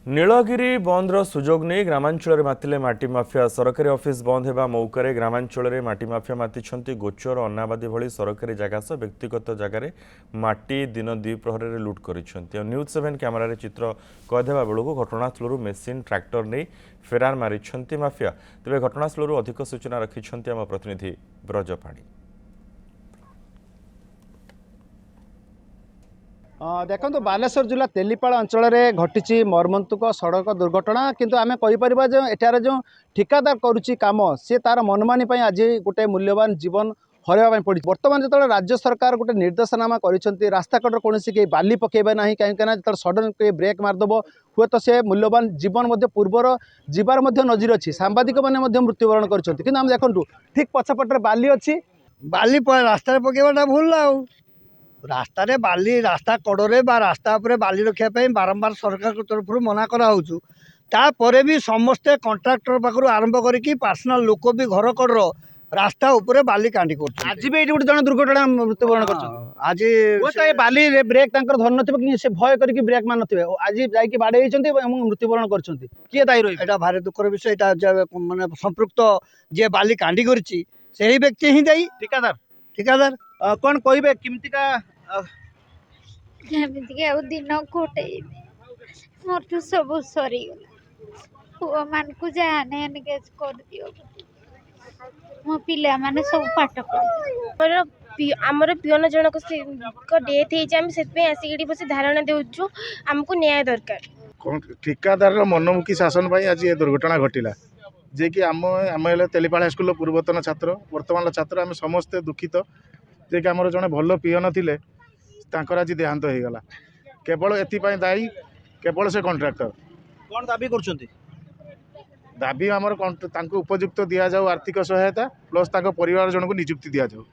नीलगिरी बंदर सुजोग नहीं ग्रामांचल में मातिले माटी माफिया सरकारी ऑफिस बंद होगा मौके ग्रामांचल में माटी माफिया माति गोचर अन्नाबादी भली सरकारी जगह सह व्यक्तिगत जगार माटी दिन द्विप्रहर में लुट कर न्यूज 7 कैमेरार चित्र कदेवा बेलू घटनास्थल मेसीन ट्रैक्टर नहीं फेरार मारी माफिया तेज घटनास्थल अधिक सूचना रखिंट आम प्रतिनिधि ब्रजपाणी। देखो बालेश्वर जिला तेलीपाड़ अंचल में घटी मर्मन्तुक सड़क दुर्घटना किंतु आम कहीपर जो एठार जो ठिकादार करुच्ची कम सी तार मनमानी आज गोटे मूल्यवान जीवन हरवा पड़ी। बर्तमान जो राज्य सरकार गोटे निर्देशनामा कर रास्ता कटर कौन बाली पकेबे ना कहीं जो सडन ब्रेक मारदेव हुए तो से मूल्यवान जीवन पूर्वर जीवार नजर अच्छी सांबादिक मैंने मृत्युवरण कर देखु ठीक पछपटे बाली अच्छी बाली रास्ता पकेबाटा भूल रास्ता बाली रास्ता कड़े बा रास्ता उपरे बाली रखापी बारंबार सरकार तरफ मना करापर भी समस्ते कंट्राक्टर पाखु आरंभ करके पर्सनाल लोक भी घर कड़ रास्ता उपरे बाली कांडी कर आज भी ये जन दुर्घटना मृत्युवरण कर आज बाली ब्रेक धर न से भय करके ब्रेक मान थे आज जाकि बाड़े मृत्युवरण कर किए दायी रही एटा भारी दुखर विषय माने संपृक्त जे बाली कांडी करी से ही व्यक्ति ही दायी ठिकादार ठिकादार कौन कहे किमतिका दिन गोटे मोर तो सब सरीगला पुआ मान को जाने एनगेज कर दियो मो पिला माने सब पाठ पढ़ आमर पिओन जनक डेथ होती आसिक बस धारणा देचु आमको न्याय दरकार ठिकादार मनमुखी शासन भाई आज ये दुर्घटना घटिला जे कि आम तेलीपाड़ हाईस्कल पूर्वतन छात्र वर्तमान छात्र आम समस्ते दुखित जे कि आमर जड़े भल पिओन थिले आज देहांत हो गला केवल एपाई दायी केवल से कंट्राक्टर कौन दाबी कर दाबी आमर उपयुक्त दि जाऊ आर्थिक सहायता प्लस परिवार जनक निजुक्ति दि जाऊ।